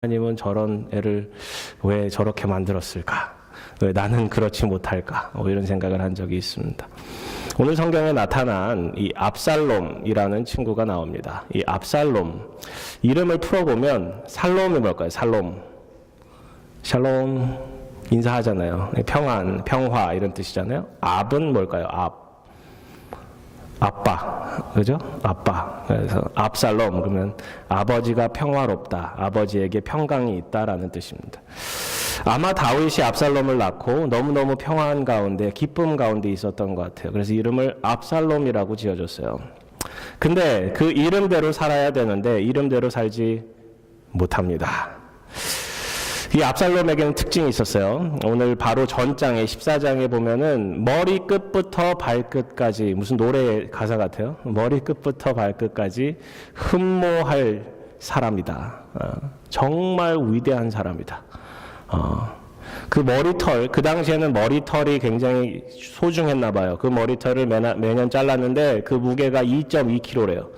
하나님은 저런 애를 왜 저렇게 만들었을까? 왜 나는 그렇지 못할까? 이런 생각을 한 적이 있습니다. 오늘 성경에 나타난 이 압살롬이라는 친구가 나옵니다. 이 압살롬, 이름을 풀어보면 살롬이 뭘까요? 살롬. 샬롬 인사하잖아요. 평안, 평화 이런 뜻이잖아요. 압은 뭘까요? 아빠, 그죠? 아빠. 그래서 압살롬 그러면 아버지가 평화롭다, 아버지에게 평강이 있다라는 뜻입니다. 아마 다윗이 압살롬을 낳고 너무너무 평화한 가운데, 기쁨 가운데 있었던 것 같아요. 그래서 이름을 압살롬이라고 지어줬어요. 근데 그 이름대로 살아야 되는데 이름대로 살지 못합니다. 이 압살롬에게는 특징이 있었어요. 오늘 바로 전장에 14장에 보면은 머리끝부터 발끝까지, 무슨 노래 가사 같아요. 머리끝부터 발끝까지 흠모할 사람이다. 정말 위대한 사람이다. 그 머리털, 그 당시에는 머리털이 굉장히 소중했나 봐요. 그 머리털을 매년 잘랐는데 그 무게가 2.2kg래요.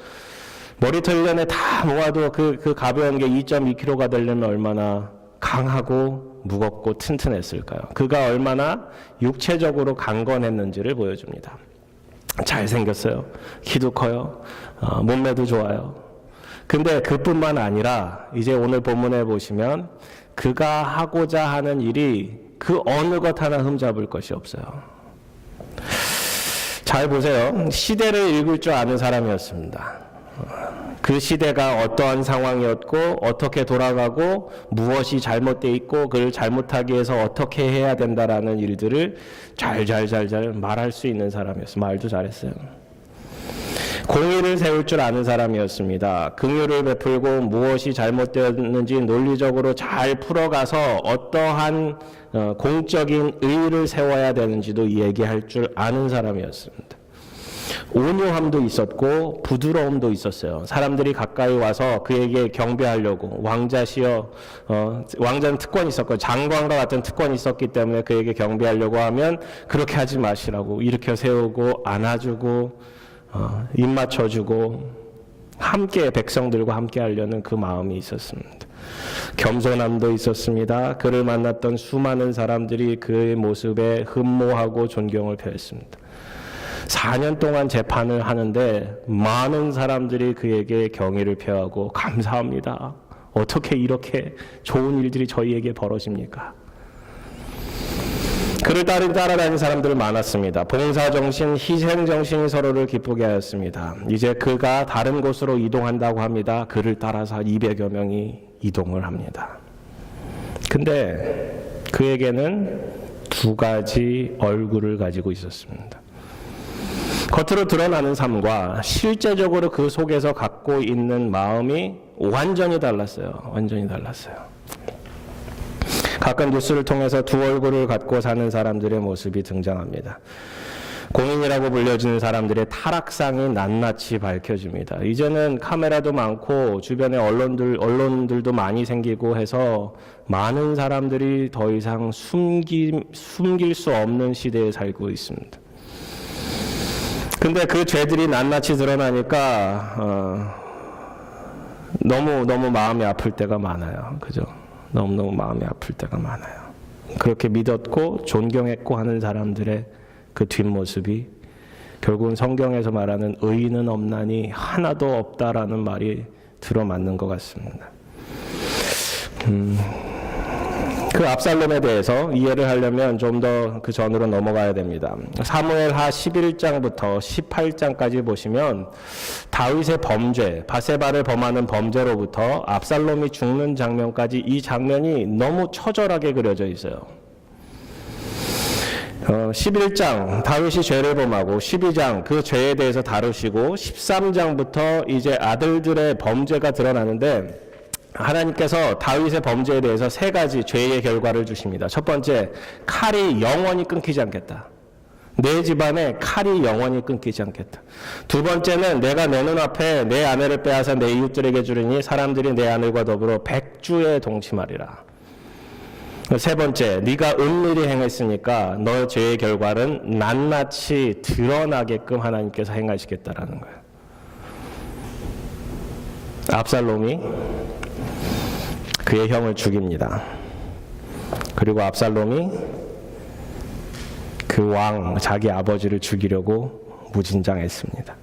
머리털 1년에 다 모아도 그 가벼운 게 2.2kg가 되려면 얼마나 강하고 무겁고 튼튼했을까요? 그가 얼마나 육체적으로 강건했는지를 보여줍니다. 잘생겼어요. 키도 커요. 몸매도 좋아요. 근데 그뿐만 아니라 이제 오늘 본문에 보시면 그가 하고자 하는 일이 그 어느 것 하나 흠잡을 것이 없어요. 잘 보세요. 시대를 읽을 줄 아는 사람이었습니다. 그 시대가 어떠한 상황이었고 어떻게 돌아가고 무엇이 잘못되어 있고 그를 잘못하기 위해서 어떻게 해야 된다라는 일들을 잘 말할 수 있는 사람이었어요. 말도 잘했어요. 공의를 세울 줄 아는 사람이었습니다. 긍휼을 베풀고 무엇이 잘못되었는지 논리적으로 잘 풀어가서 어떠한 공적인 의의를 세워야 되는지도 얘기할 줄 아는 사람이었습니다. 온유함도 있었고 부드러움도 있었어요. 사람들이 가까이 와서 그에게 경배하려고, 왕자시여, 왕자는 특권이 있었고 장관과 같은 특권이 있었기 때문에 그에게 경배하려고 하면 그렇게 하지 마시라고 일으켜 세우고 안아주고 입 맞춰주고 함께 백성들과 함께 하려는 그 마음이 있었습니다. 겸손함도 있었습니다. 그를 만났던 수많은 사람들이 그의 모습에 흠모하고 존경을 표했습니다. 4년 동안 재판을 하는데 많은 사람들이 그에게 경의를 표하고 감사합니다. 어떻게 이렇게 좋은 일들이 저희에게 벌어집니까? 그를 따라다니는 사람들 많았습니다. 봉사정신, 희생정신이 서로를 기쁘게 하였습니다. 이제 그가 다른 곳으로 이동한다고 합니다. 그를 따라서 200여 명이 이동을 합니다. 근데 그에게는 두 가지 얼굴을 가지고 있었습니다. 겉으로 드러나는 삶과 실제적으로 그 속에서 갖고 있는 마음이 완전히 달랐어요. 완전히 달랐어요. 가끔 뉴스를 통해서 두 얼굴을 갖고 사는 사람들의 모습이 등장합니다. 공인이라고 불려지는 사람들의 타락상이 낱낱이 밝혀집니다. 이제는 카메라도 많고 주변에 언론들도 많이 생기고 해서 많은 사람들이 더 이상 숨길 수 없는 시대에 살고 있습니다. 근데 그 죄들이 낱낱이 드러나니까 너무 마음이 아플 때가 많아요. 그죠? 너무 마음이 아플 때가 많아요. 그렇게 믿었고 존경했고 하는 사람들의 그 뒷모습이 결국은 성경에서 말하는 의인은 없나니 하나도 없다라는 말이 들어맞는 것 같습니다. 그 압살롬에 대해서 이해를 하려면 좀 더 그 전으로 넘어가야 됩니다. 사무엘하 11장부터 18장까지 보시면 다윗의 범죄, 바세바를 범하는 범죄로부터 압살롬이 죽는 장면까지 이 장면이 너무 처절하게 그려져 있어요. 11장 다윗이 죄를 범하고 12장 그 죄에 대해서 다루시고 13장부터 이제 아들들의 범죄가 드러나는데 하나님께서 다윗의 범죄에 대해서 세 가지 죄의 결과를 주십니다. 첫 번째, 칼이 영원히 끊기지 않겠다. 내 집안에 칼이 영원히 끊기지 않겠다. 두 번째는 내가 내 눈앞에 내 아내를 빼앗아 내 이웃들에게 주리니 사람들이 내 아내과 더불어 백주에 동침하리라. 세 번째, 네가 은밀히 행했으니까 너의 죄의 결과는 낱낱이 드러나게끔 하나님께서 행하시겠다라는 거예요. 압살롬이 그의 형을 죽입니다. 그리고 압살롬이 그 왕, 자기 아버지를 죽이려고 무진장했습니다.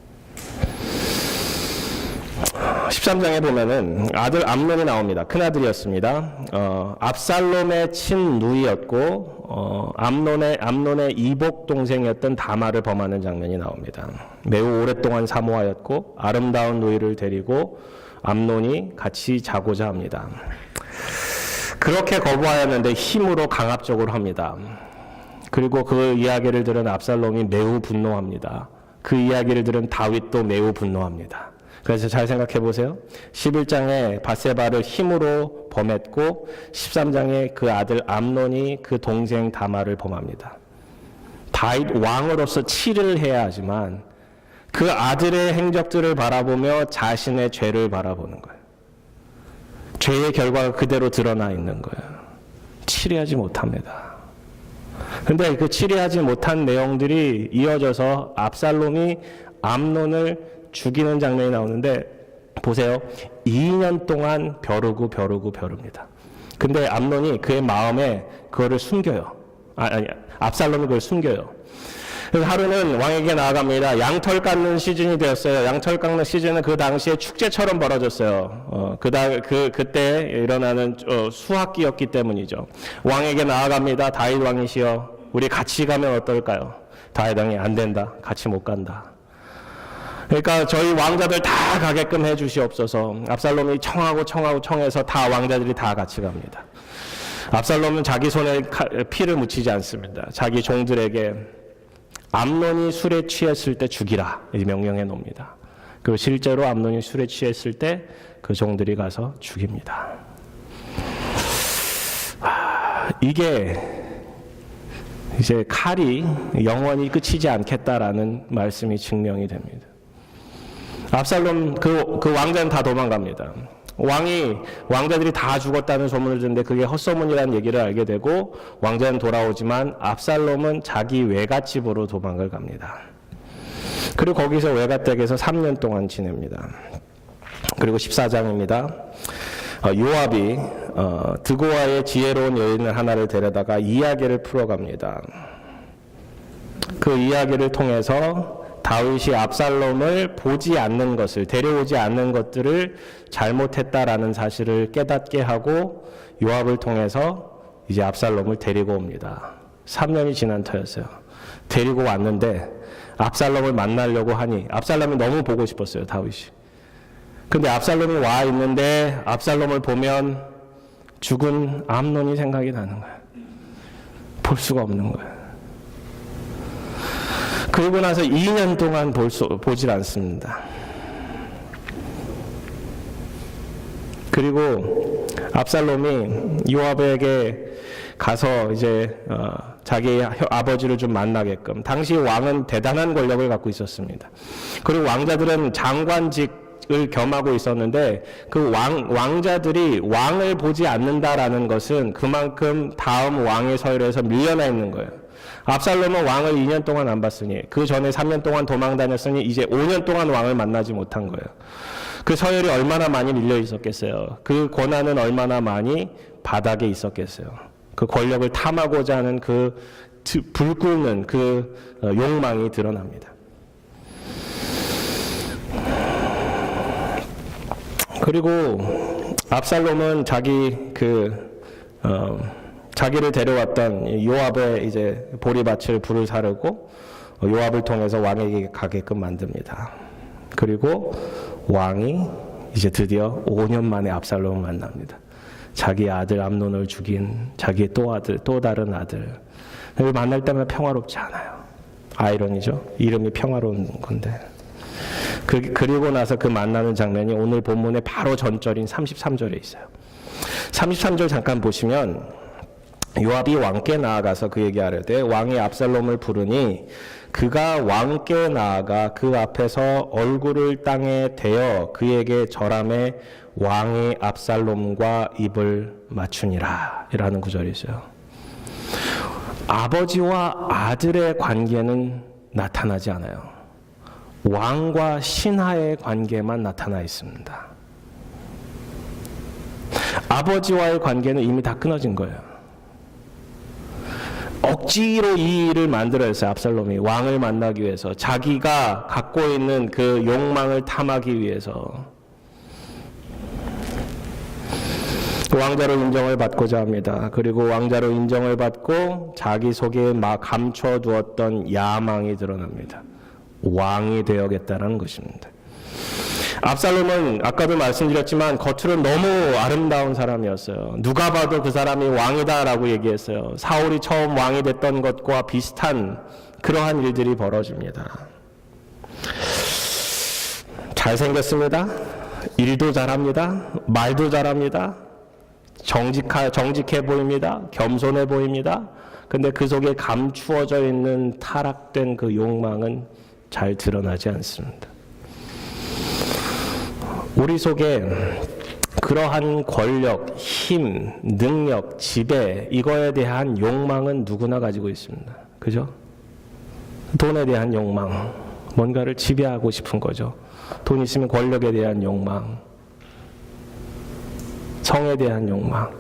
13장에 보면은 아들 암논이 나옵니다. 큰아들이었습니다. 압살롬의 친누이였고 암논의 이복 동생이었던 다말을 범하는 장면이 나옵니다. 매우 오랫동안 사모하였고 아름다운 누이를 데리고 암논이 같이 자고자 합니다. 그렇게 거부하였는데 힘으로 강압적으로 합니다. 그리고 그 이야기를 들은 압살롬이 매우 분노합니다. 그 이야기를 들은 다윗도 매우 분노합니다. 그래서 잘 생각해 보세요. 11장에 밧세바를 힘으로 범했고 13장에 그 아들 암논이 그 동생 다말을 범합니다. 다윗 왕으로서 치를 해야 하지만 그 아들의 행적들을 바라보며 자신의 죄를 바라보는 거예요. 죄의 결과가 그대로 드러나 있는 거예요. 치리하지 못합니다. 근데 그 치리하지 못한 내용들이 이어져서 압살롬이 암논을 죽이는 장면이 나오는데 보세요. 2년 동안 벼르니다. 근데 암논이 그의 마음에 그거를 숨겨요. 압살롬이 그걸 숨겨요. 그래서 하루는 왕에게 나아갑니다. 양털 깎는 시즌이 되었어요. 양털 깎는 시즌은 그 당시에 축제처럼 벌어졌어요. 그때 일어나는 수학기였기 때문이죠. 왕에게 나아갑니다. 다윗 왕이시여, 우리 같이 가면 어떨까요? 다윗 왕이 안 된다. 같이 못 간다. 그러니까 저희 왕자들 다 가게끔 해 주시옵소서. 압살롬이 청해서 다 왕자들이 다 같이 갑니다. 압살롬은 자기 손에 피를 묻히지 않습니다. 자기 종들에게 암논이 술에 취했을 때 죽이라 명령해 놓습니다. 그리고 실제로 암논이 술에 취했을 때 그 종들이 가서 죽입니다. 이게 이제 칼이 영원히 끝이지 않겠다라는 말씀이 증명이 됩니다. 압살롬 그 왕자는 다 도망갑니다. 왕자들이 다 죽었다는 소문을 듣는데 그게 헛소문이라는 얘기를 알게 되고 왕자는 돌아오지만 압살롬은 자기 외갓집으로 도망을 갑니다. 그리고 거기서 외갓댁에서 3년 동안 지냅니다. 그리고 14장입니다. 요압이 드고아의 지혜로운 여인을 하나를 데려다가 이야기를 풀어갑니다. 그 이야기를 통해서 다윗이 압살롬을 보지 않는 것을, 데려오지 않는 것들을 잘못했다라는 사실을 깨닫게 하고 요압을 통해서 이제 압살롬을 데리고 옵니다. 3년이 지난 터였어요. 데리고 왔는데 압살롬을 만나려고 하니 압살롬이 너무 보고 싶었어요, 다윗이. 근데 압살롬이 와 있는데 압살롬을 보면 죽은 암논이 생각이 나는 거예요. 볼 수가 없는 거예요. 그리고 나서 2년 동안 보질 않습니다. 그리고 압살롬이 요압에게 가서 이제 자기 아버지를 좀 만나게끔. 당시 왕은 대단한 권력을 갖고 있었습니다. 그리고 왕자들은 장관직을 겸하고 있었는데 그 왕자들이 왕을 보지 않는다라는 것은 그만큼 다음 왕의 서열에서 밀려나 있는 거예요. 압살롬은 왕을 2년 동안 안 봤으니, 그 전에 3년 동안 도망 다녔으니 이제 5년 동안 왕을 만나지 못한 거예요. 그 서열이 얼마나 많이 밀려 있었겠어요. 그 권한은 얼마나 많이 바닥에 있었겠어요. 그 권력을 탐하고자 하는 그 불 끓는 그 욕망이 드러납니다. 그리고 압살롬은 자기를 데려왔던 요압의 이제 보리밭을 불을 사르고 요압을 통해서 왕에게 가게끔 만듭니다. 그리고 왕이 이제 드디어 5년 만에 압살롬을 만납니다. 자기 아들 암논을 죽인 자기의 또 다른 아들. 만날 때마다 평화롭지 않아요. 아이러니죠. 이름이 평화로운 건데. 그리고 나서 그 만나는 장면이 오늘 본문의 바로 전절인 33절에 있어요. 33절 잠깐 보시면 요압이 왕께 나아가서 그에게 아뢰되 왕이 압살롬을 부르니 그가 왕께 나아가 그 앞에서 얼굴을 땅에 대어 그에게 절하매 왕이 압살롬과 입을 맞추니라 이라는 구절이 있어요. 아버지와 아들의 관계는 나타나지 않아요. 왕과 신하의 관계만 나타나 있습니다. 아버지와의 관계는 이미 다 끊어진 거예요. 억지로 이 일을 만들어냈어요. 압살롬이 왕을 만나기 위해서, 자기가 갖고 있는 그 욕망을 탐하기 위해서 왕자로 인정을 받고자 합니다. 그리고 왕자로 인정을 받고 자기 속에 막 감춰두었던 야망이 드러납니다. 왕이 되어야겠다는 것입니다. 압살롬은 아까도 말씀드렸지만 겉으로 너무 아름다운 사람이었어요. 누가 봐도 그 사람이 왕이다라고 얘기했어요. 사울이 처음 왕이 됐던 것과 비슷한 그러한 일들이 벌어집니다. 잘생겼습니다. 일도 잘합니다. 말도 잘합니다. 정직해 보입니다. 겸손해 보입니다. 근데 그 속에 감추어져 있는 타락된 그 욕망은 잘 드러나지 않습니다. 우리 속에 그러한 권력, 힘, 능력, 지배, 이거에 대한 욕망은 누구나 가지고 있습니다. 그죠? 돈에 대한 욕망, 뭔가를 지배하고 싶은 거죠. 돈 있으면 권력에 대한 욕망, 성에 대한 욕망.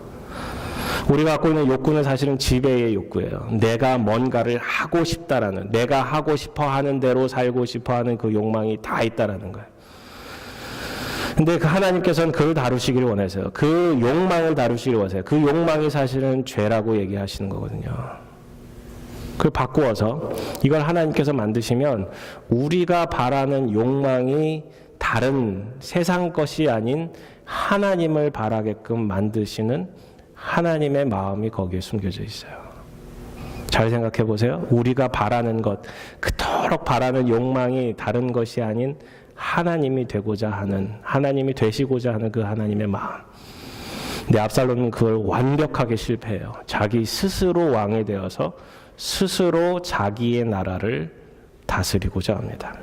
우리가 갖고 있는 욕구는 사실은 지배의 욕구예요. 내가 뭔가를 하고 싶다라는, 내가 하고 싶어 하는 대로 살고 싶어 하는 그 욕망이 다 있다라는 거예요. 근데 그 하나님께서는 그걸 다루시기를 원하세요. 그 욕망을 다루시기를 원하세요. 그 욕망이 사실은 죄라고 얘기하시는 거거든요. 그걸 바꾸어서 이걸 하나님께서 만드시면 우리가 바라는 욕망이 다른 세상 것이 아닌 하나님을 바라게끔 만드시는 하나님의 마음이 거기에 숨겨져 있어요. 잘 생각해 보세요. 우리가 바라는 것, 그토록 바라는 욕망이 다른 것이 아닌 하나님이 되고자 하는, 하나님이 되시고자 하는 그 하나님의 마음. 근데 압살롬은 그걸 완벽하게 실패해요. 자기 스스로 왕이 되어서 스스로 자기의 나라를 다스리고자 합니다.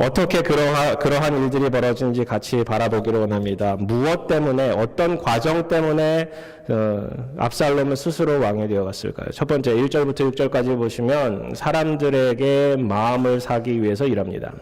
어떻게 그러한 일들이 벌어진지 같이 바라보기를 원합니다. 무엇 때문에, 어떤 과정 때문에 압살롬은 스스로 왕이 되어갔을까요? 첫 번째 1절부터 6절까지 보시면 사람들에게 마음을 사기 위해서 일합니다.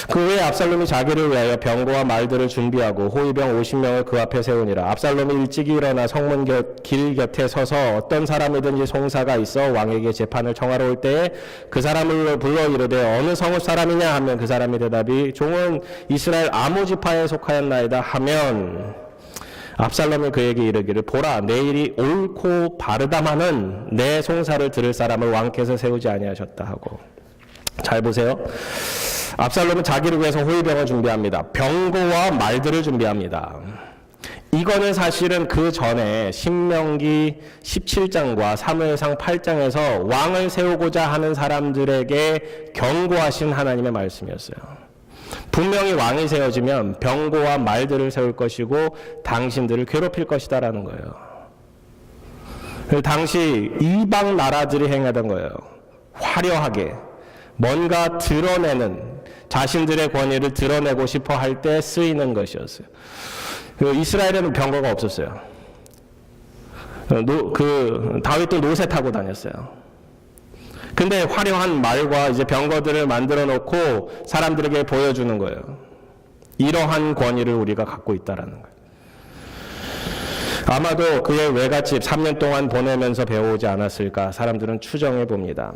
그 후에 압살롬이 자기를 위하여 병거와 말들을 준비하고 호위병 50명을 그 앞에 세우니라. 압살롬이 일찍이 일어나 성문 길 곁에 서서 어떤 사람이든지 송사가 있어 왕에게 재판을 청하러 올 때에 그 사람을 불러 이르되 어느 성읍 사람이냐 하면 그 사람이 대답이 종은 이스라엘 아무 지파에 속하였나이다 하면 압살롬이 그에게 이르기를 보라 내 일이 옳고 바르다마는 내 송사를 들을 사람을 왕께서 세우지 아니하셨다 하고. 잘 보세요. 압살롬은 자기를 위해서 호위병을 준비합니다. 병거와 말들을 준비합니다. 이거는 사실은 그 전에 신명기 17장과 사무엘상 8장에서 왕을 세우고자 하는 사람들에게 경고하신 하나님의 말씀이었어요. 분명히 왕이 세워지면 병거와 말들을 세울 것이고 당신들을 괴롭힐 것이다라는 거예요. 당시 이방 나라들이 행하던 거예요. 화려하게 뭔가 드러내는, 자신들의 권위를 드러내고 싶어 할 때 쓰이는 것이었어요. 이스라엘에는 병거가 없었어요. 다윗도 노새 타고 다녔어요. 근데 화려한 말과 이제 병거들을 만들어 놓고 사람들에게 보여주는 거예요. 이러한 권위를 우리가 갖고 있다라는 거예요. 아마도 그의 외갓집 3년 동안 보내면서 배워오지 않았을까 사람들은 추정해 봅니다.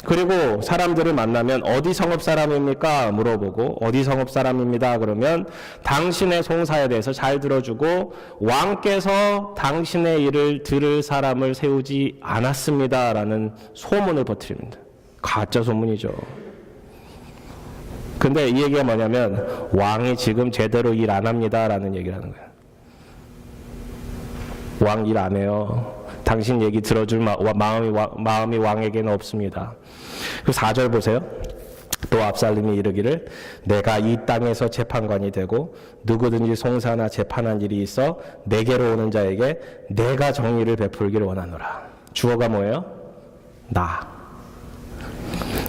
그리고 사람들을 만나면 어디 성읍 사람입니까? 물어보고 어디 성읍 사람입니다. 그러면 당신의 송사에 대해서 잘 들어주고 왕께서 당신의 일을 들을 사람을 세우지 않았습니다. 라는 소문을 퍼뜨립니다. 가짜 소문이죠. 근데 이 얘기가 뭐냐면 왕이 지금 제대로 일 안 합니다. 라는 얘기를 하는 거예요. 왕 일 안 해요. 당신 얘기 들어줄 마음이 왕에게는 없습니다. 그 4절 보세요. 또 압살롬이 이르기를 내가 이 땅에서 재판관이 되고 누구든지 송사나 재판한 일이 있어 내게로 오는 자에게 내가 정의를 베풀기를 원하노라. 주어가 뭐예요? 나.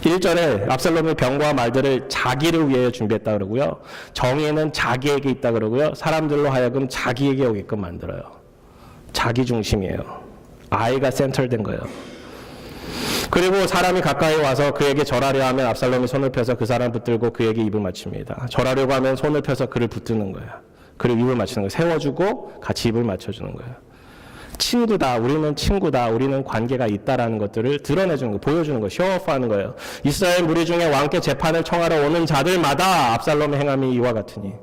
1절에 압살롬이 병과 말들을 자기를 위해 준비했다 그러고요. 정의는 자기에게 있다 그러고요. 사람들로 하여금 자기에게 오게끔 만들어요. 자기 중심이에요. 아이가 센터된 거예요. 그리고 사람이 가까이 와서 그에게 절하려 하면 압살롬이 손을 펴서 그 사람 붙들고 그에게 입을 맞춥니다. 절하려고 하면 손을 펴서 그를 붙드는 거예요. 그리고 입을 맞추는 거예요. 세워주고 같이 입을 맞춰주는 거예요. 친구다, 우리는 친구다, 우리는 관계가 있다라는 것들을 드러내주는 거, 보여주는 거, 쇼오프하는 거예요. 이스라엘 무리 중에 왕께 재판을 청하러 오는 자들마다 압살롬의 행함이 이와 같으니,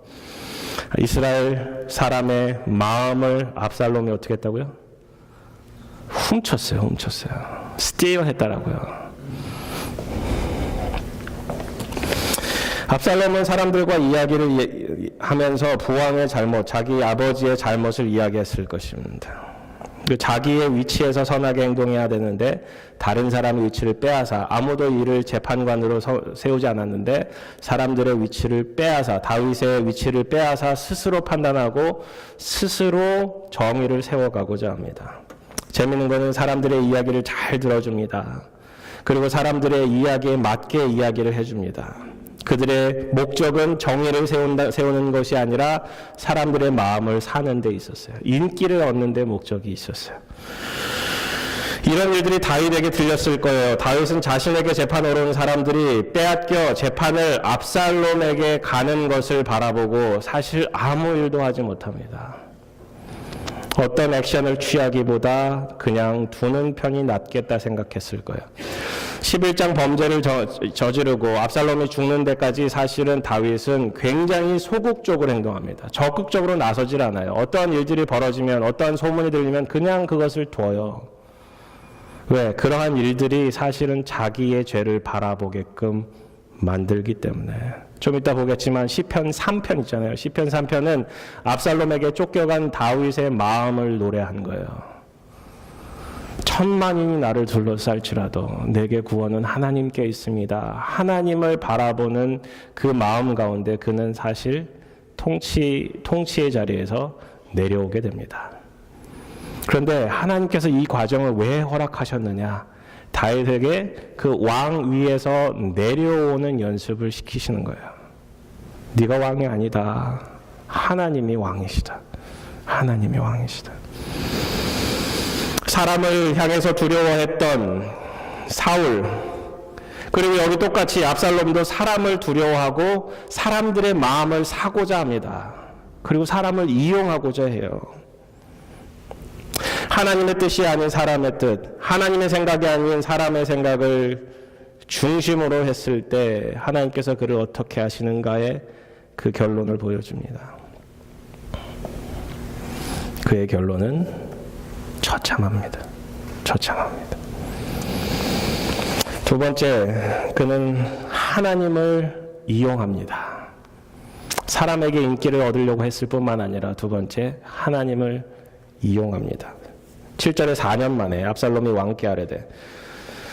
이스라엘 사람의 마음을 압살롬이 어떻게 했다고요? 훔쳤어요. 스틸 했다라고요. 압살롬은 사람들과 이야기를 하면서 부왕의 잘못, 자기 아버지의 잘못을 이야기했을 것입니다. 자기의 위치에서 선하게 행동해야 되는데 다른 사람의 위치를 빼앗아, 아무도 이를 재판관으로 세우지 않았는데 사람들의 위치를 빼앗아, 다윗의 위치를 빼앗아 스스로 판단하고 스스로 정의를 세워가고자 합니다. 재미있는 것은 사람들의 이야기를 잘 들어줍니다. 그리고 사람들의 이야기에 맞게 이야기를 해줍니다. 그들의 목적은 정의를 세우는 것이 아니라 사람들의 마음을 사는 데 있었어요. 인기를 얻는 데 목적이 있었어요. 이런 일들이 다윗에게 들렸을 거예요. 다윗은 자신에게 재판으로 온 사람들이 빼앗겨 재판을 압살롬에게 가는 것을 바라보고 사실 아무 일도 하지 못합니다. 어떤 액션을 취하기보다 그냥 두는 편이 낫겠다 생각했을 거예요. 11장 범죄를 저지르고 압살롬이 죽는 데까지 사실은 다윗은 굉장히 소극적으로 행동합니다. 적극적으로 나서질 않아요. 어떤 일들이 벌어지면, 어떤 소문이 들리면 그냥 그것을 둬요. 왜? 그러한 일들이 사실은 자기의 죄를 바라보게끔 만들기 때문에. 좀 이따 보겠지만 시편 3편 있잖아요. 시편 3편은 압살롬에게 쫓겨간 다윗의 마음을 노래한 거예요. 천만인이 나를 둘러쌀지라도 내게 구원은 하나님께 있습니다. 하나님을 바라보는 그 마음 가운데 그는 사실 통치의 자리에서 내려오게 됩니다. 그런데 하나님께서 이 과정을 왜 허락하셨느냐? 다윗에게 그 왕 위에서 내려오는 연습을 시키시는 거예요. 네가 왕이 아니다. 하나님이 왕이시다. 하나님이 왕이시다. 사람을 향해서 두려워했던 사울, 그리고 여기 똑같이 압살롬도 사람을 두려워하고 사람들의 마음을 사고자 합니다. 그리고 사람을 이용하고자 해요. 하나님의 뜻이 아닌 사람의 뜻, 하나님의 생각이 아닌 사람의 생각을 중심으로 했을 때 하나님께서 그를 어떻게 하시는가의 그 결론을 보여줍니다. 그의 결론은 처참합니다. 두 번째, 그는 하나님을 이용합니다. 사람에게 인기를 얻으려고 했을 뿐만 아니라 두 번째, 하나님을 이용합니다. 7절에 4년 만에 압살롬이 왕께 아뢰되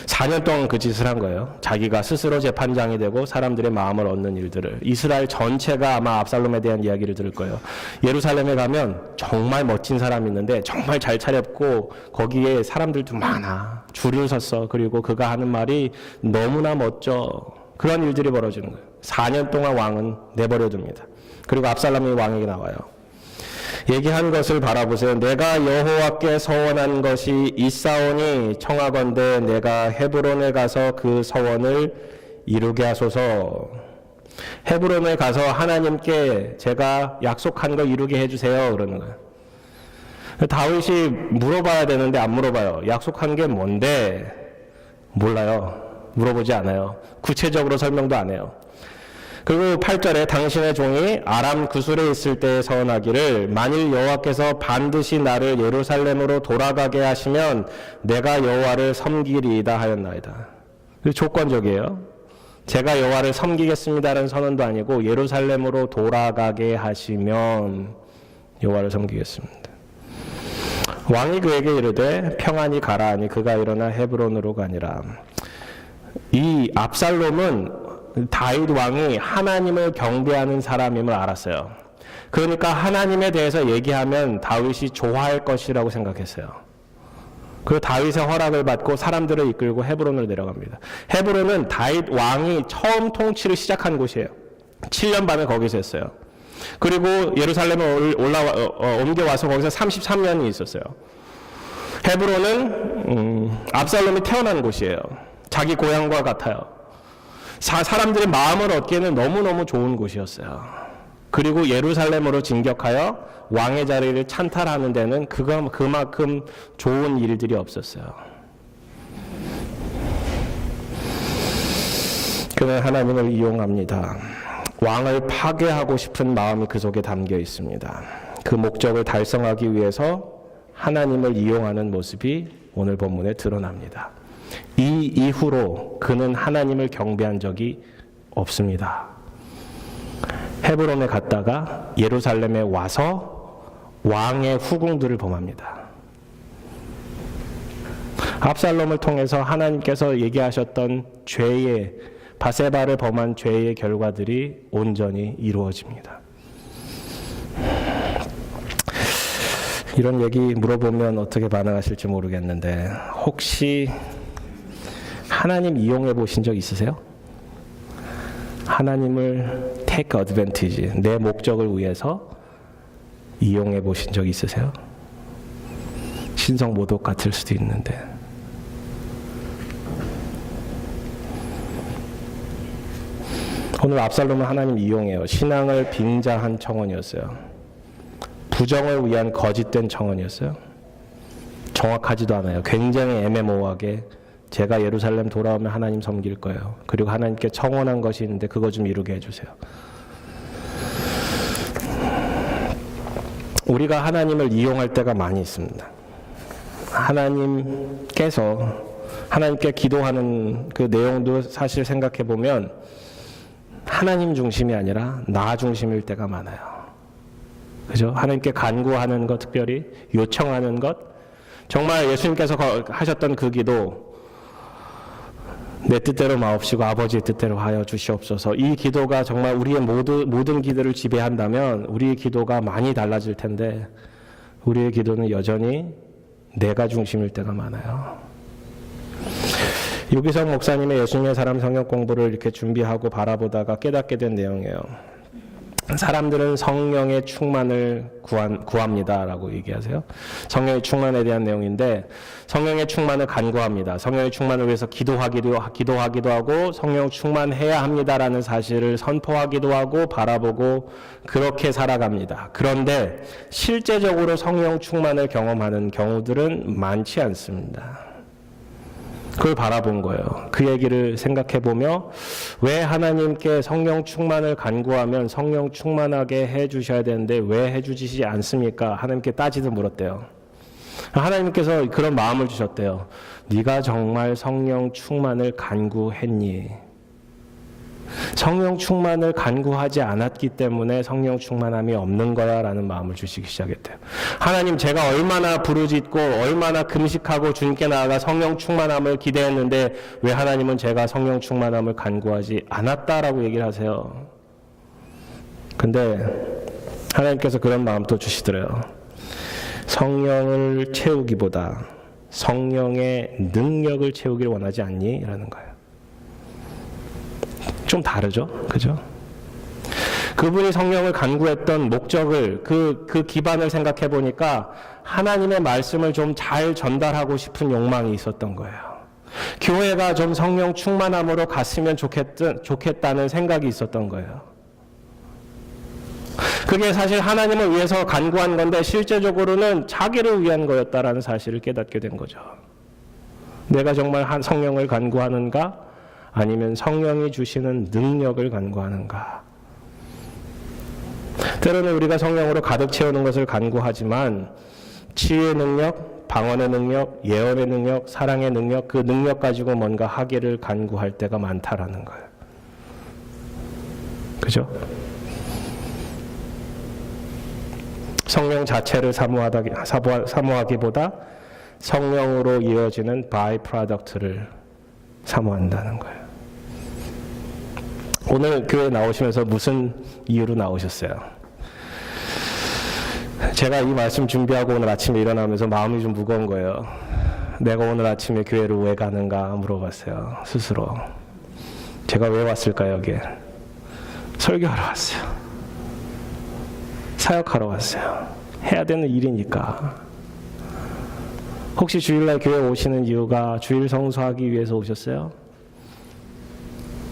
4년 동안 그 짓을 한 거예요. 자기가 스스로 재판장이 되고 사람들의 마음을 얻는 일들을. 이스라엘 전체가 아마 압살롬에 대한 이야기를 들을 거예요. 예루살렘에 가면 정말 멋진 사람이 있는데 정말 잘 차렸고 거기에 사람들도 많아. 줄을 섰어. 그리고 그가 하는 말이 너무나 멋져. 그런 일들이 벌어지는 거예요. 4년 동안 왕은 내버려둡니다. 그리고 압살롬이 왕에게 나와요. 얘기한 것을 바라보세요. 내가 여호와께 서원한 것이 있사오니 청하건대 내가 헤브론에 가서 그 서원을 이루게 하소서. 헤브론에 가서 하나님께 제가 약속한 거 이루게 해주세요. 그러는 거예요. 다윗이 물어봐야 되는데 안 물어봐요. 약속한 게 뭔데? 몰라요. 물어보지 않아요. 구체적으로 설명도 안 해요. 그리고 8절에 당신의 종이 아람 구술에 있을 때에 서원하기를 만일 여호와께서 반드시 나를 예루살렘으로 돌아가게 하시면 내가 여호와를 섬기리이다 하였나이다. 조건적이에요. 제가 여호와를 섬기겠습니다라는 선언도 아니고 예루살렘으로 돌아가게 하시면 여호와를 섬기겠습니다. 왕이 그에게 이르되 평안히 가라 하니 그가 일어나 헤브론으로 가니라. 이 압살롬은 다윗 왕이 하나님을 경배하는 사람임을 알았어요. 그러니까 하나님에 대해서 얘기하면 다윗이 좋아할 것이라고 생각했어요. 그 다윗의 허락을 받고 사람들을 이끌고 헤브론을 내려갑니다. 헤브론은 다윗 왕이 처음 통치를 시작한 곳이에요. 7년 반을 거기서 했어요. 그리고 예루살렘에 옮겨와서 거기서 33년이 있었어요. 헤브론은 압살롬이 태어난 곳이에요. 자기 고향과 같아요. 사람들의 마음을 얻기에는 너무너무 좋은 곳이었어요. 그리고 예루살렘으로 진격하여 왕의 자리를 찬탈하는 데는 그만큼 좋은 일들이 없었어요. 그는 하나님을 이용합니다. 왕을 파괴하고 싶은 마음이 그 속에 담겨 있습니다. 그 목적을 달성하기 위해서 하나님을 이용하는 모습이 오늘 본문에 드러납니다. 이 이후로 그는 하나님을 경배한 적이 없습니다. 헤브론에 갔다가 예루살렘에 와서 왕의 후궁들을 범합니다. 압살롬을 통해서 하나님께서 얘기하셨던 죄의 바세바를 범한 죄의 결과들이 온전히 이루어집니다. 이런 얘기 물어보면 어떻게 반응하실지 모르겠는데 혹시 하나님 이용해 보신 적 있으세요? 하나님을 take advantage, 내 목적을 위해서 이용해 보신 적 있으세요? 신성 모독 같을 수도 있는데 오늘 압살롬은 하나님 이용해요. 신앙을 빙자한 청원이었어요. 부정을 위한 거짓된 청원이었어요. 정확하지도 않아요. 굉장히 애매모호하게 제가 예루살렘 돌아오면 하나님 섬길 거예요. 그리고 하나님께 청원한 것이 있는데 그거 좀 이루게 해주세요. 우리가 하나님을 이용할 때가 많이 있습니다. 하나님께 기도하는 그 내용도 사실 생각해 보면 하나님 중심이 아니라 나 중심일 때가 많아요. 그죠? 하나님께 간구하는 것, 특별히 요청하는 것, 정말 예수님께서 하셨던 그 기도, 내 뜻대로 마옵시고 아버지의 뜻대로 하여 주시옵소서. 이 기도가 정말 우리의 모든 기도를 지배한다면 우리의 기도가 많이 달라질 텐데 우리의 기도는 여전히 내가 중심일 때가 많아요. 유기성 목사님의 예수님의 사람 성경 공부를 이렇게 준비하고 바라보다가 깨닫게 된 내용이에요. 사람들은 성령의 충만을 구합니다라고 얘기하세요. 성령의 충만에 대한 내용인데 성령의 충만을 간구합니다. 성령의 충만을 위해서 기도하기도 하고 성령 충만해야 합니다라는 사실을 선포하기도 하고 바라보고 그렇게 살아갑니다. 그런데 실제적으로 성령 충만을 경험하는 경우들은 많지 않습니다. 그걸 바라본 거예요. 그 얘기를 생각해보며 왜 하나님께 성령 충만을 간구하면 성령 충만하게 해주셔야 되는데 왜 해주시지 않습니까? 하나님께 따지듯 물었대요. 하나님께서 그런 마음을 주셨대요. 네가 정말 성령 충만을 간구했니? 성령 충만을 간구하지 않았기 때문에 성령 충만함이 없는 거야 라는 마음을 주시기 시작했대요. 하나님, 제가 얼마나 부르짖고 얼마나 금식하고 주님께 나아가 성령 충만함을 기대했는데 왜 하나님은 제가 성령 충만함을 간구하지 않았다라고 얘기를 하세요. 근데 하나님께서 그런 마음도 주시더래요. 성령을 채우기보다 성령의 능력을 채우기를 원하지 않니? 라는 거예요. 좀 다르죠? 그죠? 그분이 성령을 간구했던 목적을, 그 기반을 생각해 보니까 하나님의 말씀을 좀 잘 전달하고 싶은 욕망이 있었던 거예요. 교회가 좀 성령 충만함으로 갔으면 좋겠다는 생각이 있었던 거예요. 그게 사실 하나님을 위해서 간구한 건데 실제적으로는 자기를 위한 거였다라는 사실을 깨닫게 된 거죠. 내가 정말 성령을 간구하는가? 아니면 성령이 주시는 능력을 간구하는가? 때로는 우리가 성령으로 가득 채우는 것을 간구하지만 치유의 능력, 방언의 능력, 예언의 능력, 사랑의 능력, 그 능력 가지고 뭔가 하기를 간구할 때가 많다라는 거예요. 그죠? 성령 자체를 사모하기보다 성령으로 이어지는 바이 프로덕트를 사모한다는 거예요. 오늘 교회 나오시면서 무슨 이유로 나오셨어요? 제가 이 말씀 준비하고 오늘 아침에 일어나면서 마음이 좀 무거운 거예요. 내가 오늘 아침에 교회를 왜 가는가 물어봤어요. 스스로. 제가 왜 왔을까요, 여기에? 설교하러 왔어요. 사역하러 왔어요. 해야 되는 일이니까. 혹시 주일날 교회 오시는 이유가 주일 성수하기 위해서 오셨어요?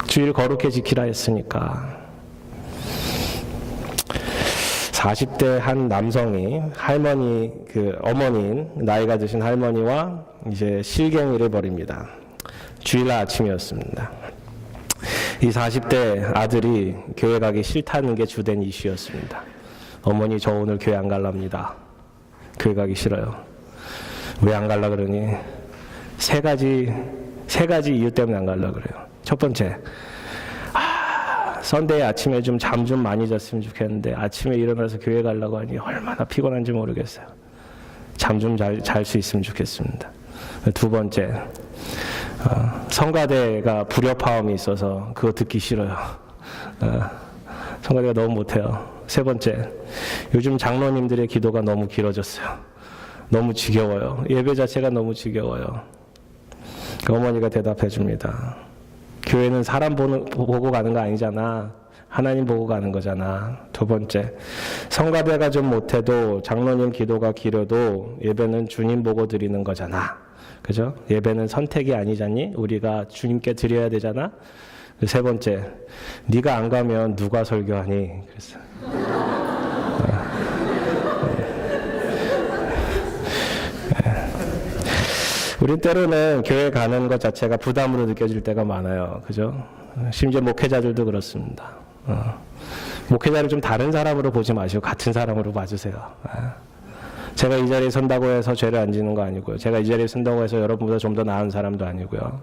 주일 거룩해 지키라 했으니까. 40대 한 남성이 할머니, 어머니인 나이가 드신 할머니와 이제 실갱이를 벌입니다. 주일 아침이었습니다. 이 40대 아들이 교회 가기 싫다는 게 주된 이슈였습니다. 어머니, 저 오늘 교회 안 갈랍니다. 교회 가기 싫어요. 왜 안 갈라 그러니? 세 가지 이유 때문에 안 갈라 그래요. 첫 번째, 선데이 아침에 좀 잠 좀 많이 잤으면 좋겠는데 아침에 일어나서 교회 가려고 하니 얼마나 피곤한지 모르겠어요. 잠 좀 잘 수 있으면 좋겠습니다. 두 번째, 성가대가 불협화음이 있어서 그거 듣기 싫어요. 성가대가 너무 못해요. 세 번째, 요즘 장로님들의 기도가 너무 길어졌어요. 너무 지겨워요. 예배 자체가 너무 지겨워요. 어머니가 대답해 줍니다. 교회는 사람 보고 가는 거 아니잖아. 하나님 보고 가는 거잖아. 두 번째, 성가대가 좀 못해도 장로님 기도가 길어도 예배는 주님 보고 드리는 거잖아. 그죠? 예배는 선택이 아니잖니? 우리가 주님께 드려야 되잖아. 세 번째, 네가 안 가면 누가 설교하니? 그랬어요. 우리 때로는 교회 가는 것 자체가 부담으로 느껴질 때가 많아요. 그죠? 심지어 목회자들도 그렇습니다. 목회자를 좀 다른 사람으로 보지 마시고 같은 사람으로 봐주세요. 제가 이 자리에 선다고 해서 죄를 안 지는 거 아니고요. 제가 이 자리에 선다고 해서 여러분보다 좀 더 나은 사람도 아니고요.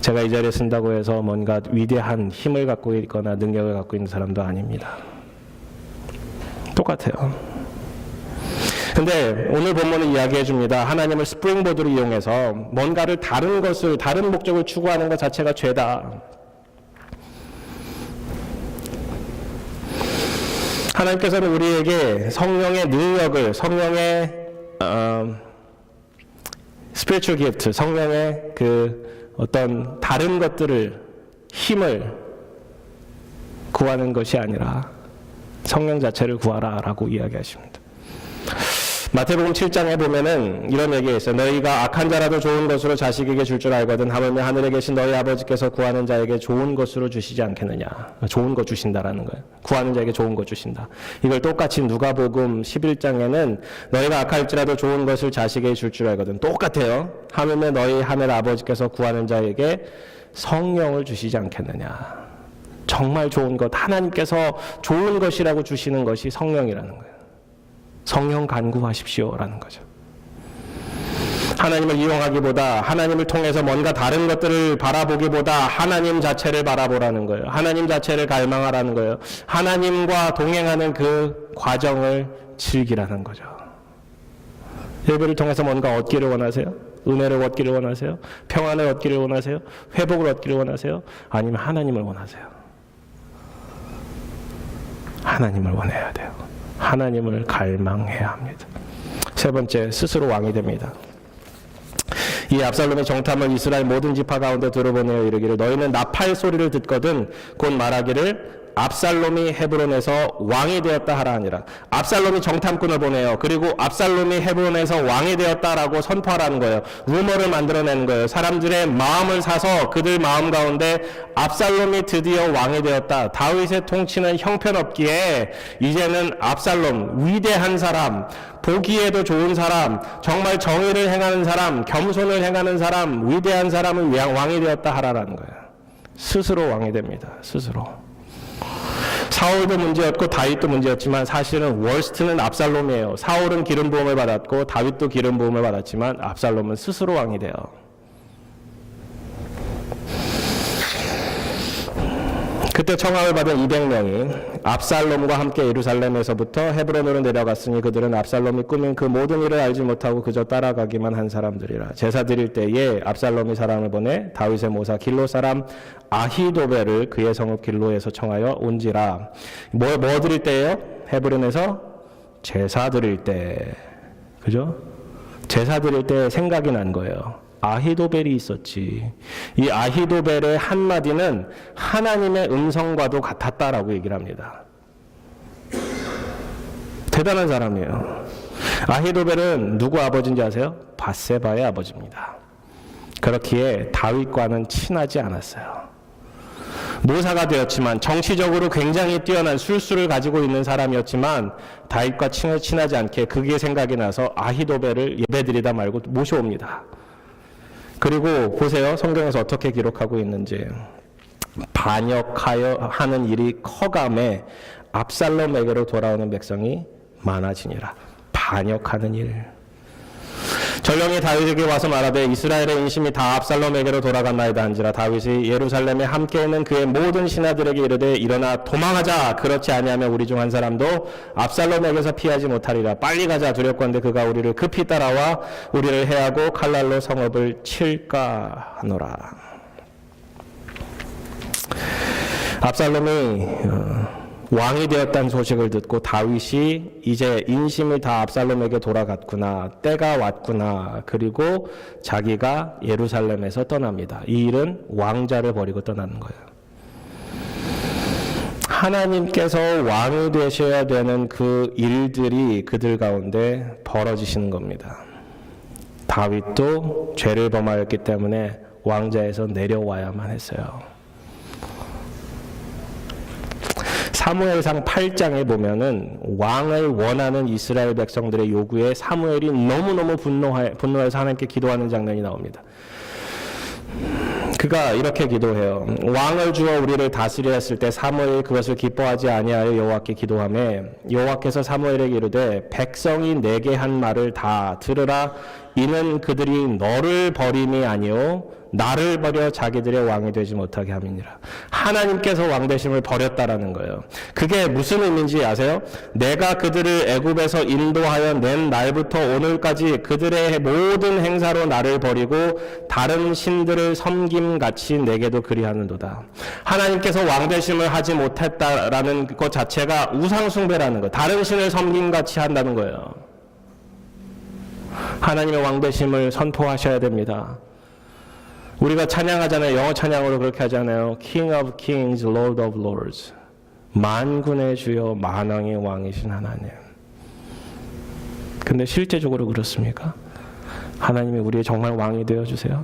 제가 이 자리에 선다고 해서 뭔가 위대한 힘을 갖고 있거나 능력을 갖고 있는 사람도 아닙니다. 똑같아요. 근데 오늘 본문은 이야기해 줍니다. 하나님을 스프링보드로 이용해서 뭔가를 다른 목적을 추구하는 것 자체가 죄다. 하나님께서는 우리에게 성령의 능력을, 성령의 spiritual gift, 성령의 어떤 다른 것들을, 힘을 구하는 것이 아니라 성령 자체를 구하라라고 이야기하십니다. 마태복음 7장에 보면은 이런 얘기가 있어요. 너희가 악한 자라도 좋은 것으로 자식에게 줄 줄 알거든 하물며 하늘에 계신 너희 아버지께서 구하는 자에게 좋은 것으로 주시지 않겠느냐. 좋은 거 주신다라는 거예요. 구하는 자에게 좋은 거 주신다. 이걸 똑같이 누가복음 11장에는 너희가 악할지라도 좋은 것을 자식에게 줄 줄 알거든. 똑같아요. 하물며 너희 하늘 아버지께서 구하는 자에게 성령을 주시지 않겠느냐. 정말 좋은 것, 하나님께서 좋은 것이라고 주시는 것이 성령이라는 거예요. 성령 간구하십시오라는 거죠. 하나님을 이용하기보다 하나님을 통해서 뭔가 다른 것들을 바라보기보다 하나님 자체를 바라보라는 거예요. 하나님 자체를 갈망하라는 거예요. 하나님과 동행하는 그 과정을 즐기라는 거죠. 예배를 통해서 뭔가 얻기를 원하세요? 은혜를 얻기를 원하세요? 평안을 얻기를 원하세요? 회복을 얻기를 원하세요? 아니면 하나님을 원하세요? 하나님을 원해야 돼요. 하나님을 갈망해야 합니다. 세 번째, 스스로 왕이 됩니다. 이 압살롬의 정탐을 이스라엘 모든 지파 가운데 들어보내어 이르기를 너희는 나팔 소리를 듣거든 곧 말하기를 압살롬이 헤브론에서 왕이 되었다 하라 하니라. 압살롬이 정탐꾼을 보내요. 그리고 압살롬이 헤브론에서 왕이 되었다라고 선포하라는 거예요. 루머를 만들어내는 거예요. 사람들의 마음을 사서 그들 마음 가운데 압살롬이 드디어 왕이 되었다. 다윗의 통치는 형편없기에 이제는 압살롬, 위대한 사람, 보기에도 좋은 사람, 정말 정의를 행하는 사람, 겸손을 행하는 사람, 위대한 사람은 왕이 되었다 하라라는 거예요. 스스로 왕이 됩니다. 스스로. 사울도 문제였고 다윗도 문제였지만 사실은 월스트는 압살롬이에요. 사울은 기름 부음을 받았고 다윗도 기름 부음을 받았지만 압살롬은 스스로 왕이 돼요. 그때 청함을 받은 200명이 압살롬과 함께 예루살렘에서부터 헤브론으로 내려갔으니 그들은 압살롬이 꾸민 그 모든 일을 알지 못하고 그저 따라가기만 한 사람들이라. 제사 드릴 때에 압살롬이 사람을 보내 다윗의 모사 길로 사람 아히도벨을 그의 성읍 길로에서 청하여 온지라. 뭐 드릴 때예요? 헤브론에서 제사 드릴 때. 그죠? 제사 드릴 때 생각이 난 거예요. 아히도벨이 있었지. 이 아히도벨의 한마디는 하나님의 음성과도 같았다라고 얘기를 합니다. 대단한 사람이에요. 아히도벨은 누구 아버지인지 아세요? 밧세바의 아버지입니다. 그렇기에 다윗과는 친하지 않았어요. 모사가 되었지만 정치적으로 굉장히 뛰어난 술수를 가지고 있는 사람이었지만 다윗과 친하지 않게 그게 생각이 나서 아히도벨을 예배드리다 말고 모셔옵니다. 그리고 보세요. 성경에서 어떻게 기록하고 있는지. 반역하여 하는 일이 커감에 압살롬에게로 돌아오는 백성이 많아지니라. 반역하는 일. 전령이 다윗에게 와서 말하되 이스라엘의 인심이 다 압살롬에게로 돌아갔나이다 한지라. 다윗이 예루살렘에 함께 있는 그의 모든 신하들에게 이르되 일어나 도망하자. 그렇지 아니하면 우리 중 한 사람도 압살롬에게서 피하지 못하리라. 빨리 가자. 두렵건대 그가 우리를 급히 따라와 우리를 해하고 칼날로 성읍을 칠까 하노라. 압살롬이 왕이 되었다는 소식을 듣고 다윗이 이제 인심이 다 압살롬에게 돌아갔구나, 때가 왔구나, 그리고 자기가 예루살렘에서 떠납니다. 이 일은 왕자를 버리고 떠나는 거예요. 하나님께서 왕이 되셔야 되는 그 일들이 그들 가운데 벌어지시는 겁니다. 다윗도 죄를 범하였기 때문에 왕자에서 내려와야만 했어요. 사무엘상 8장에 보면은 왕을 원하는 이스라엘 백성들의 요구에 사무엘이 너무너무 분노해서 하나님께 기도하는 장면이 나옵니다. 그가 이렇게 기도해요. 왕을 주어 우리를 다스려 했을 때 사무엘이 그것을 기뻐하지 아니하여 여호와께 기도하며 여호와께서 사무엘에게 이르되 백성이 내게 한 말을 다 들으라. 이는 그들이 너를 버림이 아니요 나를 버려 자기들의 왕이 되지 못하게 함이니라. 하나님께서 왕 되심을 버렸다라는 거예요. 그게 무슨 의미인지 아세요? 내가 그들을 애굽에서 인도하여 낸 날부터 오늘까지 그들의 모든 행사로 나를 버리고 다른 신들을 섬김같이 내게도 그리하는도다. 하나님께서 왕 되심을 하지 못했다라는 것 자체가 우상 숭배라는 거예요. 다른 신을 섬김같이 한다는 거예요. 하나님의 왕 되심을 선포하셔야 됩니다. 우리가 찬양하잖아요. 영어 찬양으로 그렇게 하잖아요. King of Kings, Lord of Lords. 만군의 주여, 만왕의 왕이신 하나님. 근데 실제적으로 그렇습니까? 하나님이 우리의 정말 왕이 되어주세요.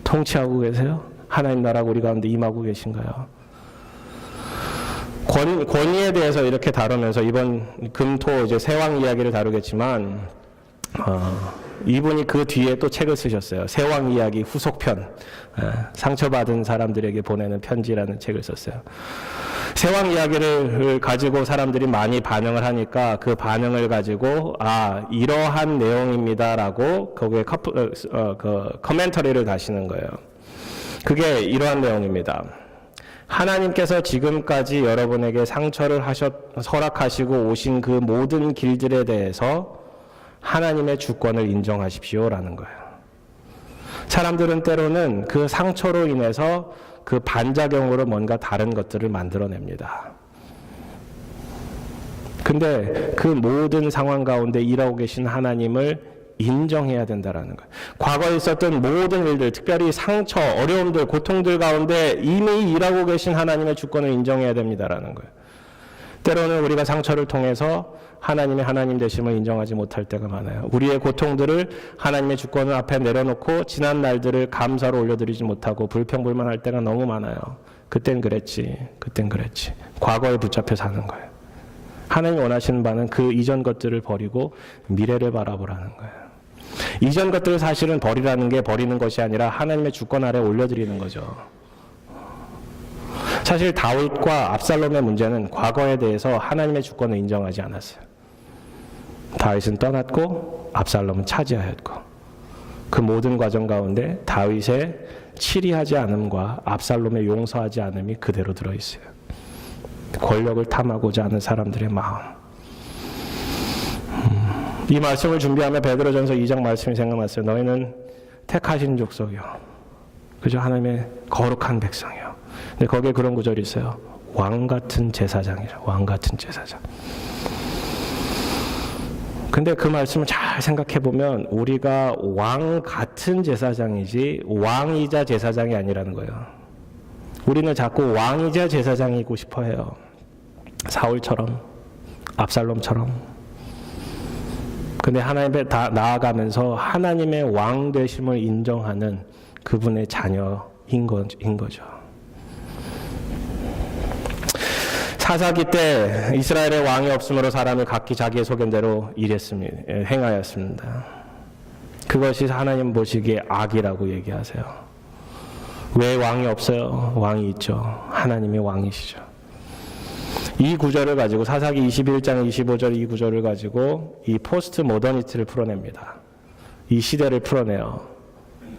통치하고 계세요? 하나님 나라가 우리 가운데 임하고 계신가요? 권위에 대해서 이렇게 다루면서 이번 금토 이제 세왕 이야기를 다루겠지만 이분이 그 뒤에 또 책을 쓰셨어요. 세왕 이야기 후속편, 상처받은 사람들에게 보내는 편지라는 책을 썼어요. 세왕 이야기를 가지고 사람들이 많이 반응을 하니까 그 반응을 가지고 이러한 내용입니다라고 거기에 커멘터리를 다시는 거예요. 그게 이러한 내용입니다. 하나님께서 지금까지 여러분에게 상처를 허락하시고 오신 그 모든 길들에 대해서 하나님의 주권을 인정하십시오라는 거예요. 사람들은 때로는 그 상처로 인해서 그 반작용으로 뭔가 다른 것들을 만들어냅니다. 근데 그 모든 상황 가운데 일하고 계신 하나님을 인정해야 된다라는 거예요. 과거에 있었던 모든 일들, 특별히 상처, 어려움들, 고통들 가운데 이미 일하고 계신 하나님의 주권을 인정해야 됩니다라는 거예요. 때로는 우리가 상처를 통해서 하나님의 하나님 되심을 인정하지 못할 때가 많아요. 우리의 고통들을 하나님의 주권을 앞에 내려놓고 지난 날들을 감사로 올려드리지 못하고 불평불만할 때가 너무 많아요. 그땐 그랬지. 과거에 붙잡혀 사는 거예요. 하나님이 원하시는 바는 그 이전 것들을 버리고 미래를 바라보라는 거예요. 이전 것들을 사실은 버리라는 게 버리는 것이 아니라 하나님의 주권 아래 올려드리는 거죠. 사실 다윗과 압살롬의 문제는 과거에 대해서 하나님의 주권을 인정하지 않았어요. 다윗은 떠났고 압살롬은 차지하였고 그 모든 과정 가운데 다윗의 치리하지 않음과 압살롬의 용서하지 않음이 그대로 들어있어요. 권력을 탐하고자 하는 사람들의 마음. 이 말씀을 준비하며 베드로전서 2장 말씀이 생각났어요. 너희는 택하신 족속이요, 그죠? 하나님의 거룩한 백성이요. 근데 거기에 그런 구절이 있어요. 왕 같은 제사장이라. 왕 같은 제사장. 근데 그 말씀을 잘 생각해 보면 우리가 왕 같은 제사장이지 왕이자 제사장이 아니라는 거예요. 우리는 자꾸 왕이자 제사장이고 싶어 해요. 사울처럼, 압살롬처럼. 근데 하나님에 나아가면서 하나님의 왕 되심을 인정하는 그분의 자녀인 거죠. 사사기 때 이스라엘의 왕이 없으므로 사람이 각기 자기의 소견대로 행하였습니다. 그것이 하나님 보시기에 악이라고 얘기하세요. 왜 왕이 없어요? 왕이 있죠. 하나님이 왕이시죠. 이 구절을 가지고 사사기 21장 25절 이 구절을 가지고 이 포스트 모더니티를 풀어냅니다. 이 시대를 풀어내요.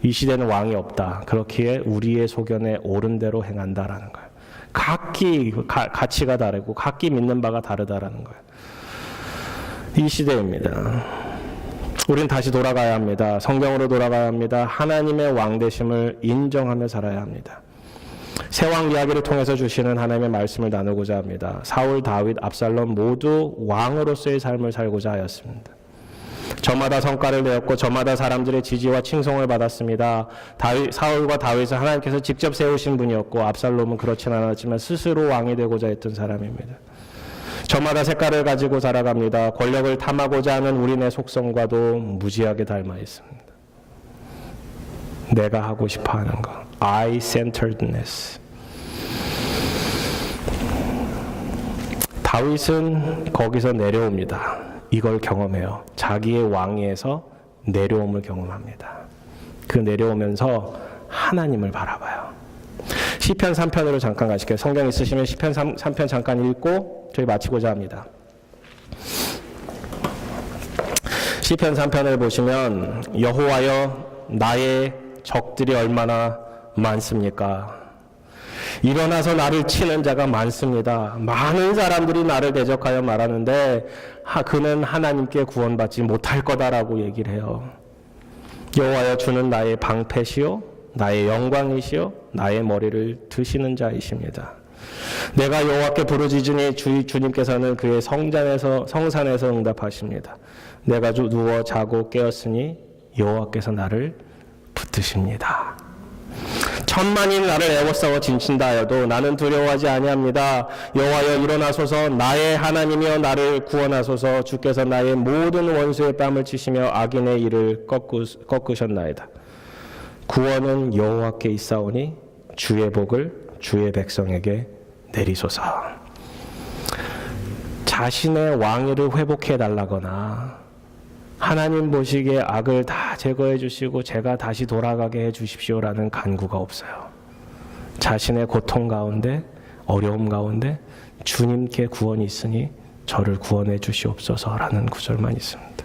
이 시대는 왕이 없다. 그렇기에 우리의 소견에 옳은 대로 행한다라는 거예요. 각기 가치가 다르고 각기 믿는 바가 다르다라는 거예요. 이 시대입니다. 우린 다시 돌아가야 합니다. 성경으로 돌아가야 합니다. 하나님의 왕 되심을 인정하며 살아야 합니다. 세왕 이야기를 통해서 주시는 하나님의 말씀을 나누고자 합니다. 사울, 다윗, 압살롬 모두 왕으로서의 삶을 살고자 하였습니다. 저마다 성과를 내었고 저마다 사람들의 지지와 칭송을 받았습니다. 사울과 다윗은 하나님께서 직접 세우신 분이었고 압살롬은 그렇진 않았지만 스스로 왕이 되고자 했던 사람입니다. 저마다 색깔을 가지고 살아갑니다. 권력을 탐하고자 하는 우리네 속성과도 무지하게 닮아 있습니다. 내가 하고 싶어 하는 것. I-centeredness. 다윗은 거기서 내려옵니다. 이걸 경험해요. 자기의 왕위에서 내려옴을 경험합니다. 그 내려오면서 하나님을 바라봐요. 시편 3편으로 잠깐 가실게요. 성경 있으시면 시편 3편 잠깐 읽고 저희 마치고자 합니다. 시편 3편을 보시면 여호와여 나의 적들이 얼마나 많습니까? 일어나서 나를 치는 자가 많습니다. 많은 사람들이 나를 대적하여 말하는데 그는 하나님께 구원받지 못할 거다라고 얘기를 해요. 여호와여 주는 나의 방패시요 나의 영광이시요 나의 머리를 드시는 자이십니다. 내가 여호와께 부르짖으니 주님께서는 그의 성산에서 응답하십니다. 내가 누워 자고 깨었으니 여호와께서 나를 붙드십니다. 천만이 나를 애워싸워 진친다 하여도 나는 두려워하지 아니합니다. 여호와여 일어나소서 나의 하나님이여 나를 구원하소서. 주께서 나의 모든 원수의 뺨을 치시며 악인의 일을 꺾으셨나이다. 구원은 여호와께 있사오니 주의 복을 주의 백성에게 내리소서. 자신의 왕위를 회복해 달라거나 하나님 보시기에 악을 다 제거해 주시고 제가 다시 돌아가게 해 주십시오라는 간구가 없어요. 자신의 고통 가운데 어려움 가운데 주님께 구원이 있으니 저를 구원해 주시옵소서라는 구절만 있습니다.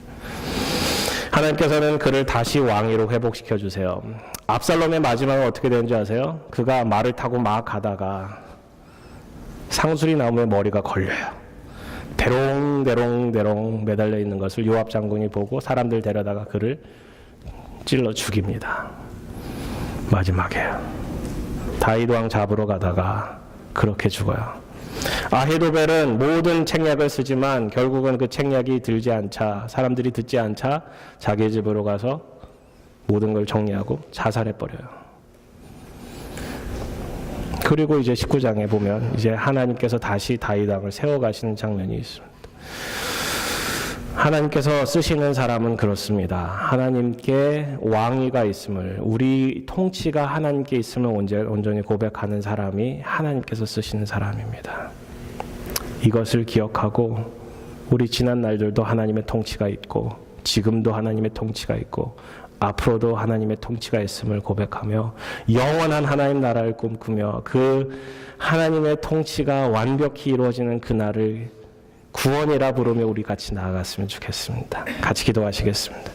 하나님께서는 그를 다시 왕위로 회복시켜 주세요. 압살롬의 마지막은 어떻게 되는지 아세요? 그가 말을 타고 막 가다가 상수리 나무에 머리가 걸려요. 대롱대롱 매달려 있는 것을 요압 장군이 보고 사람들 데려다가 그를 찔러 죽입니다. 마지막에요. 다윗 왕 잡으러 가다가 그렇게 죽어요. 아히도벨은 모든 책략을 쓰지만 결국은 그 책략이 들지 않자 사람들이 듣지 않자 자기 집으로 가서 모든 걸 정리하고 자살해버려요. 그리고 이제 19장에 보면 이제 하나님께서 다시 다윗 왕을 세워가시는 장면이 있습니다. 하나님께서 쓰시는 사람은 그렇습니다. 하나님께 왕위가 있음을, 우리 통치가 하나님께 있음을 온전히 고백하는 사람이 하나님께서 쓰시는 사람입니다. 이것을 기억하고 우리 지난 날들도 하나님의 통치가 있고 지금도 하나님의 통치가 있고 앞으로도 하나님의 통치가 있음을 고백하며 영원한 하나님 나라를 꿈꾸며 그 하나님의 통치가 완벽히 이루어지는 그날을 구원이라 부르며 우리 같이 나아갔으면 좋겠습니다. 같이 기도하시겠습니다.